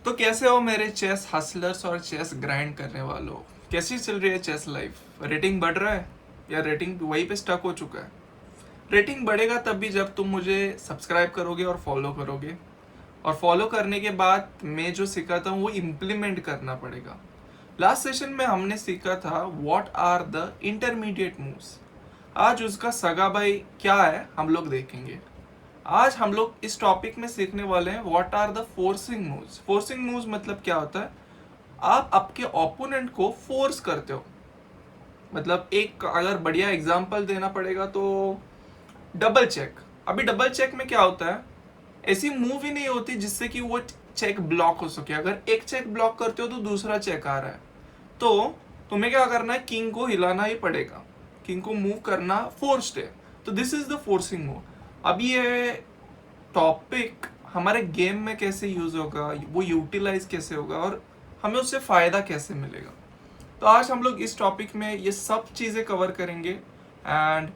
तो कैसे हो मेरे चेस हसलर्स और चेस ग्राइंड करने वालों? कैसी चल रही है चेस लाइफ? रेटिंग बढ़ रहा है या रेटिंग वहीं पे स्टक हो चुका है? रेटिंग बढ़ेगा तब भी जब तुम मुझे सब्सक्राइब करोगे और फॉलो करोगे, और फॉलो करने के बाद मैं जो सिखाता हूँ वो इम्प्लीमेंट करना पड़ेगा। लास्ट सेशन में हमने सीखा था what are the intermediate moves. आज उसका सगा भाई क्या है हम लोग देखेंगे। आज हम लोग इस टॉपिक में सीखने वाले हैं what are the forcing moves. Forcing moves मतलब क्या होता है? आप आपके ओपोनेंट को फोर्स करते हो। मतलब एक अगर बढ़िया एग्जांपल देना पड़ेगा तो डबल चेक। अभी डबल चेक में क्या होता है? ऐसी मूव ही नहीं होती जिससे कि वो चेक ब्लॉक हो सके। अगर एक चेक ब्लॉक करते हो तो दूसरा चेक आ रहा है, तो तुम्हें क्या करना है? किंग को हिलाना ही पड़ेगा, किंग को मूव करना फोर्स्ड है। तो this is the forcing move. अभी ये टॉपिक हमारे गेम में कैसे यूज होगा, वो यूटिलाइज कैसे होगा और हमें उससे फायदा कैसे मिलेगा, तो आज हम लोग इस टॉपिक में ये सब चीजें कवर करेंगे। एंड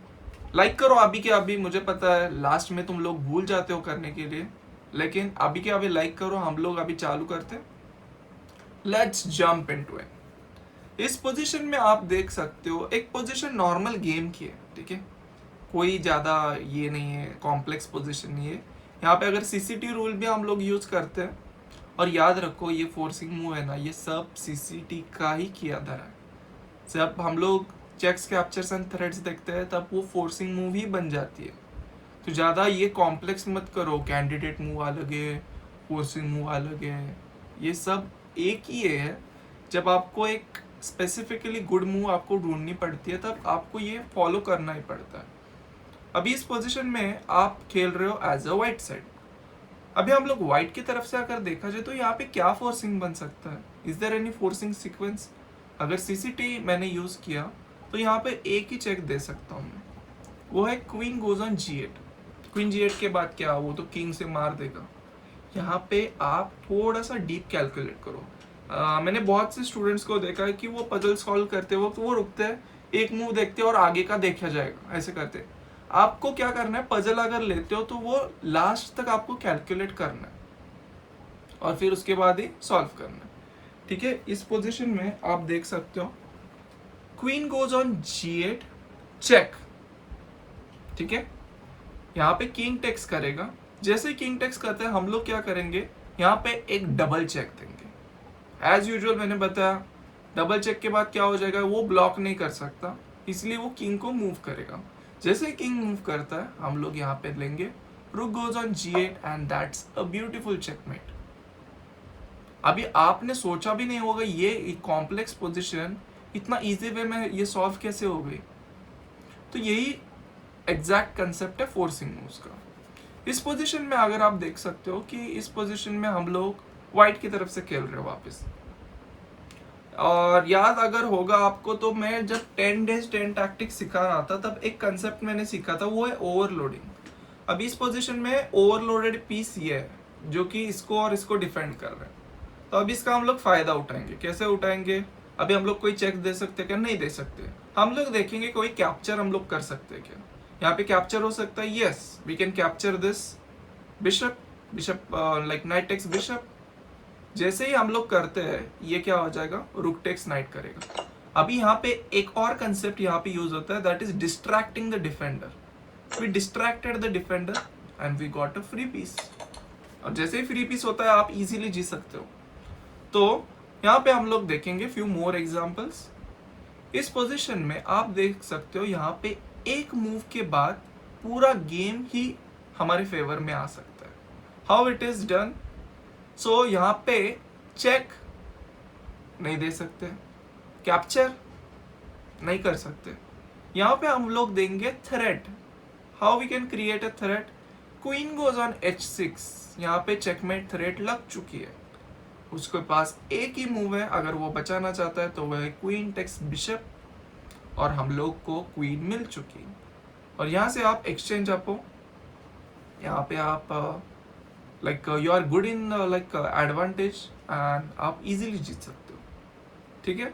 लाइक करो अभी के अभी। मुझे पता है लास्ट में तुम लोग भूल जाते हो करने के लिए, लेकिन अभी के अभी लाइक करो। हम लोग अभी चालू करते। Let's jump into it. इस पोजीशन में आप देख सकते हो, एक पोजीशन नॉर्मल गेम की है, ठीक है? कोई ज़्यादा ये नहीं है, कॉम्प्लेक्स पोजीशन नहीं है। यहाँ पे अगर सीसीटी रूल भी हम लोग यूज़ करते हैं, और याद रखो ये फोर्सिंग मूव है ना, ये सब सीसीटी का ही किया धरा है। जब हम लोग चेक्स कैप्चर्स एंड थ्रेड्स देखते हैं तब वो फोर्सिंग मूव ही बन जाती है। तो ज़्यादा ये कॉम्प्लेक्स मत करो, कैंडिडेट मूव अलग है, फोर्सिंग मूव अलग है, ये सब एक ही है। जब आपको एक स्पेसिफिकली गुड मूव आपको ढूंढनी पड़ती है तब आपको ये फॉलो करना ही पड़ता है। अभी इस पोजीशन में आप खेल रहे हो एज अ वाइट साइड। अभी हम लोग व्हाइट की तरफ से अगर देखा जाए तो यहाँ पे क्या फोर्सिंग बन सकता है? Is there any forcing sequence? अगर सीसीटी मैंने यूज किया तो यहाँ पे एक ही चेक दे सकता हूँ मैं, वो है queen goes on G8। Queen G8 के बाद क्या, वो तो किंग से मार देगा। यहाँ पे आप थोड़ा सा डीप कैलकुलेट करो। मैंने बहुत से स्टूडेंट्स को देखा है कि वो पजल सॉल्व करते वक्त वो रुकते हैं, एक मूव देखते हैं और आगे का देखा जाएगा, ऐसे करते हैं। आपको क्या करना है? पजल अगर लेते हो तो वो लास्ट तक आपको कैलकुलेट करना है और फिर उसके बाद ही सॉल्व करना है, ठीक है? इस पोजीशन में आप देख सकते हो queen goes on G8 check, ठीक है? यहाँ पे किंग टेक्स करेगा। जैसे किंग टेक्स करते हैं हम लोग क्या करेंगे? यहाँ पे एक डबल चेक देंगे। एज यूजुअल मैंने बताया डबल चेक के बाद क्या हो जाएगा? वो ब्लॉक नहीं कर सकता, इसलिए वो किंग को मूव करेगा। जैसे किंग मूव करता है हम लोग यहाँ पे लेंगे रुक goes on G8 and that's a beautiful checkmate. अभी आपने सोचा भी नहीं होगा ये कॉम्प्लेक्स पोजीशन इतना इजी वे में ये सॉल्व कैसे हो गई। तो यही एग्जैक्ट कंसेप्ट है फोर्सिंग मूव्स का। इस पोजीशन में अगर आप देख सकते हो कि इस पोजीशन में हम लोग व्हाइट की तरफ से खेल रहे हो वापस। और याद अगर होगा आपको तो मैं जब 10 days 10 टैक्टिक्स सिखा रहा था तब एक कंसेप्ट मैंने सीखा था, वो है ओवरलोडिंग। अभी इस पोजीशन में ओवरलोडेड पीस ये है जो कि इसको और इसको डिफेंड कर रहे हैं। तो अभी इसका हम लोग फायदा उठाएंगे। कैसे उठाएंगे? अभी हम लोग कोई चेक दे सकते हैं क्या? नहीं दे सकते। हम लोग देखेंगे कोई कैप्चर हम लोग कर सकते हैं क्या। यहाँ पे कैप्चर हो सकता है। Yes we can capture this bishop. Bishop like knight takes bishop. जैसे ही हम लोग करते हैं ये क्या हो जाएगा? रुक टेक्स नाइट करेगा। अभी यहाँ पे एक और कंसेप्ट यहाँ पे यूज होता है, that is distracting the defender. We distracted the defender and we got a free piece. और जैसे ही फ्री पीस होता है आप इजीली जीत सकते हो। तो यहाँ पे हम लोग देखेंगे फ्यू मोर एग्जांपल्स। इस पोजीशन में आप देख सकते हो यहाँ पे एक मूव के बाद पूरा गेम ही हमारे फेवर में आ सकता है। How it is done? So यहाँ पे चेक नहीं दे सकते, कैप्चर नहीं कर सकते। यहाँ पे हम लोग देंगे threat. How we can create a threat? Queen goes on H6। यहाँ पे चेकमेट थ्रेट लग चुकी है, उसके पास एक ही मूव है। अगर वो बचाना चाहता है तो वह है क्वीन टेक्स बिशप, और हम लोग को क्वीन मिल चुकी। और यहाँ से आप एक्सचेंज अप हो, यहाँ पे आप like you are good in like advantage and आप इजीली जीत सकते हो, ठीक है?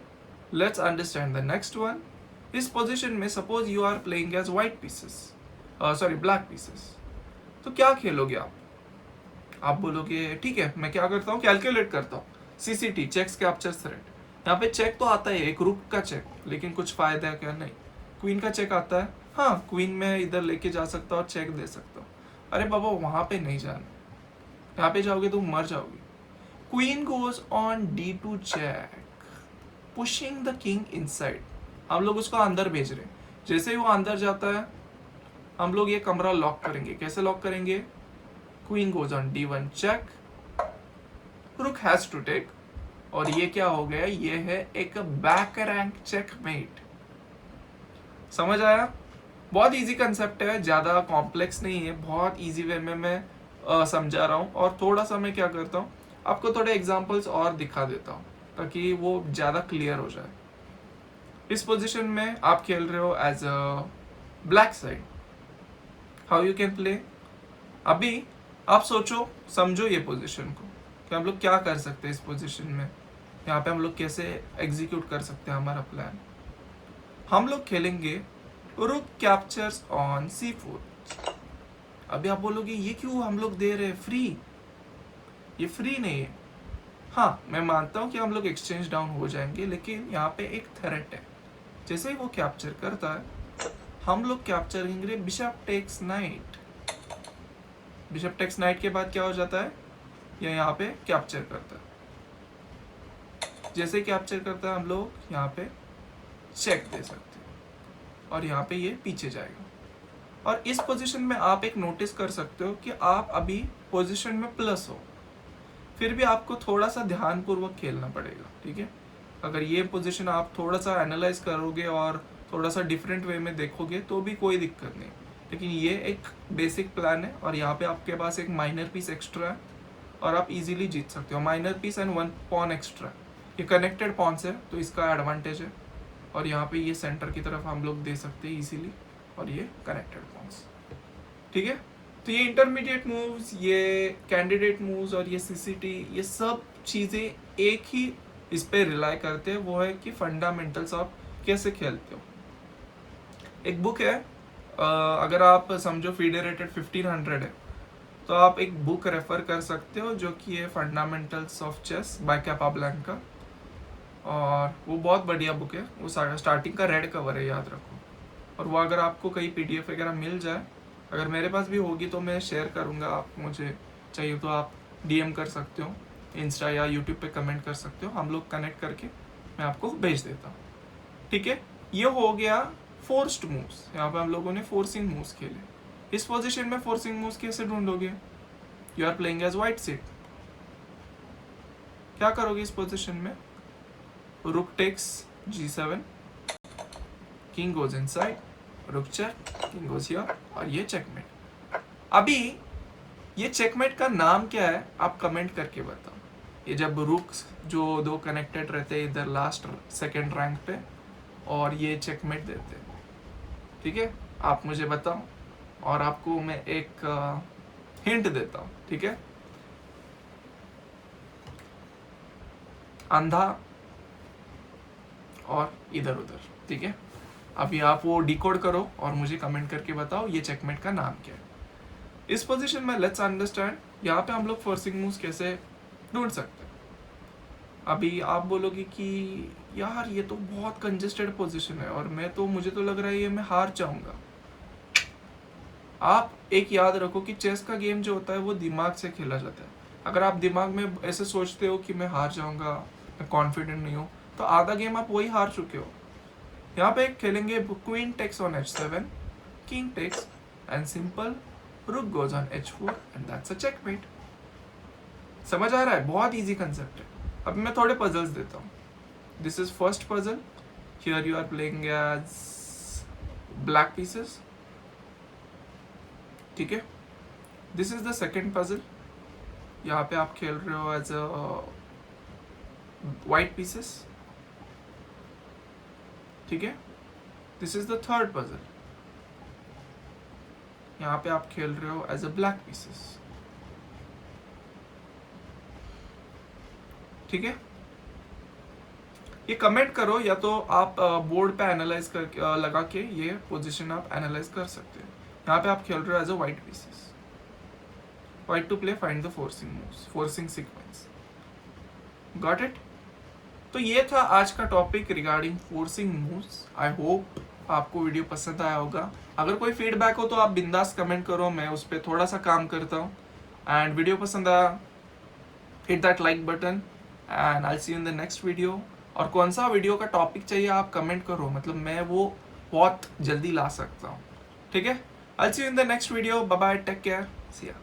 Let's understand the next one. इस पोजीशन में suppose you are playing as white pieces, sorry black pieces, तो क्या खेलोगे आप? आप बोलोगे ठीक है, मैं क्या करता हूँ, कैलकुलेट करता हूँ, CCT चेक्स कैप्चर थ्रेट। यहाँ पे चेक तो आता है, एक रुक का चेक, लेकिन कुछ फायदा है क्या? नहीं। क्वीन का चेक आता है, हाँ क्वीन में इधर लेके जा सकता हूँ और चेक दे सकता हूँ। अरे बाबा वहां पे नहीं जाना, यहाँ पे जाओगे तो मर जाओगे। Queen goes on D2 check, pushing the king inside. हम लोग उसको अंदर भेज रहे हैं। जैसे ही वो अंदर जाता है हम लोग ये कमरा लॉक करेंगे। कैसे लॉक करेंगे? Queen goes on D1 check, rook has to take, और ये क्या हो गया? ये है एक बैक रैंक चेकमेट। समझ आया? बहुत इजी कंसेप्ट है, ज्यादा कॉम्प्लेक्स नहीं है, बहुत इजी वे में मैं समझा रहा हूँ। और थोड़ा सा मैं क्या करता हूँ, आपको थोड़े एग्जांपल्स और दिखा देता हूँ ताकि वो ज्यादा क्लियर हो जाए। इस पोजीशन में आप खेल रहे हो as a black side. How you can play? अभी आप सोचो समझो ये पोजीशन को कि हम लोग क्या कर सकते हैं इस पोजीशन में, यहाँ पे हम लोग कैसे एग्जीक्यूट कर सकते हैं हमारा प्लान। हम लोग खेलेंगे रुक कैप्चर्स ऑन C4। अभी आप बोलोगे ये क्यों हम लोग दे रहे हैं फ्री? ये फ्री नहीं है। हाँ मैं मानता हूँ कि हम लोग एक्सचेंज डाउन हो जाएंगे, लेकिन यहाँ पे एक थ्रेट है। जैसे ही वो कैप्चर करता है हम लोग कैप्चर करेंगे bishop takes knight. Bishop takes knight के बाद क्या हो जाता है? ये यहाँ पे कैप्चर करता है। जैसे कैप्चर करता है हम लोग यहाँ पे चेक दे सकते हैं और यहाँ पे ये पीछे जाएगा। और इस पोजीशन में आप एक नोटिस कर सकते हो कि आप अभी पोजीशन में प्लस हो, फिर भी आपको थोड़ा सा ध्यानपूर्वक खेलना पड़ेगा। ठीक है, अगर ये पोजीशन आप थोड़ा सा एनालाइज करोगे और थोड़ा सा डिफरेंट वे में देखोगे तो भी कोई दिक्कत नहीं, लेकिन ये एक बेसिक प्लान है। और यहाँ पे आपके पास एक माइनर पीस एक्स्ट्रा है और आप इजीली जीत सकते हो। Minor piece and 1 pawn extra, ये कनेक्टेड पॉन्स है तो इसका एडवांटेज है। और यहाँ पे ये सेंटर की तरफ हम लोग दे सकते हैं इजीली, और ये कनेक्टेड पॉन्स। ठीक है, तो ये इंटरमीडिएट मूव्स, ये कैंडिडेट मूव्स और ये CCT, ये सब चीज़ें एक ही इस पे रिलाई करते हैं, वो है कि फंडामेंटल्स आप कैसे खेलते हो। एक बुक है, अगर आप समझो फीडरेटेड 1500 है तो आप एक बुक रेफर कर सकते हो जो कि है फंडामेंटल्स ऑफ चेस बाय कैपाब्लैंका, और वो बहुत बढ़िया बुक है। वो स्टार्टिंग का रेड कवर है, याद रखो। और वो अगर आपको कहीं PDF वगैरह मिल जाए, अगर मेरे पास भी होगी तो मैं शेयर करूँगा, आप मुझे चाहिए तो आप DM कर सकते हो, इंस्टा या यूट्यूब पे कमेंट कर सकते हो, हम लोग कनेक्ट करके मैं आपको भेज देता हूँ। ठीक है, ये हो गया फोर्स्ड मूव्स। यहाँ पे हम लोगों ने फोर्सिंग मूव्स खेले। इस पोजीशन में फोर्सिंग मूव्स कैसे ढूंढोगे? You are playing as white side. क्या करोगे इस पोजीशन में? Rook takes G7, king goes inside, rook check, king goes here, और ये चेकमेट। अभी ये चेकमेट का नाम क्या है आप कमेंट करके बताओ। ये जब रुक जो दो कनेक्टेड रहते हैं इधर लास्ट सेकंड रैंक पे, और ये चेकमेट देते हैं। ठीक है, आप मुझे बताओ, और आपको मैं एक हिंट देता हूँ। ठीक है, अंधा और इधर उधर। ठीक है, अभी आप वो डिकोड करो और मुझे कमेंट करके बताओ ये चेकमेट का नाम क्या है। इस पोजीशन में लेट्स अंडरस्टैंड यहाँ पे हम लोग फोर्सिंग मूव्स कैसे ढूंढ सकते हैं। अभी आप बोलोगे कि यार ये तो बहुत कंजेस्टेड पोजीशन है और मुझे तो लग रहा है ये मैं हार जाऊंगा। आप एक याद रखो कि चेस का गेम जो होता है वो दिमाग से खेला जाता है। अगर आप दिमाग में ऐसे सोचते हो कि मैं हार जाऊंगा, मैं कॉन्फिडेंट नहीं हूँ, तो आधा गेम आप वही हार चुके हो। यहाँ पे खेलेंगे queen takes on H7, king takes, and simple rook goes on H4 and that's a checkmate. समझ आ रहा है? बहुत इजी कंसेप्ट है। अब मैं थोड़े पजल्स देता हूँ। This is first puzzle, here you are playing as black pieces. ठीक है, this is the second puzzle, यहाँ पे आप खेल रहे हो एज अ वाइट पीसेस। ठीक है, this is the third puzzle, यहाँ पे आप खेल रहे हो एज अ ब्लैक पीसेस। ठीक है, ये कमेंट करो या तो आप बोर्ड पे एनालाइज कर लगा के ये पोजीशन आप एनालाइज कर सकते हैं। यहाँ पे आप खेल रहे हो as a white pieces. White to play, find the forcing moves, forcing sequence. Got it? तो ये था आज का topic regarding forcing moves. I hope आपको वीडियो पसंद आया होगा. अगर कोई फीडबैक हो तो आप बिंदास कमेंट करो, मैं उस पर थोड़ा सा काम करता हूँ. एंड वीडियो पसंद आया, hit that like button and I see you in the next video. और कौन सा वीडियो का टॉपिक चाहिए आप कमेंट करो, मतलब मैं वो बहुत जल्दी ला सकता हूँ. ठीक है, I see you in the next video. Bye bye, take care, see या.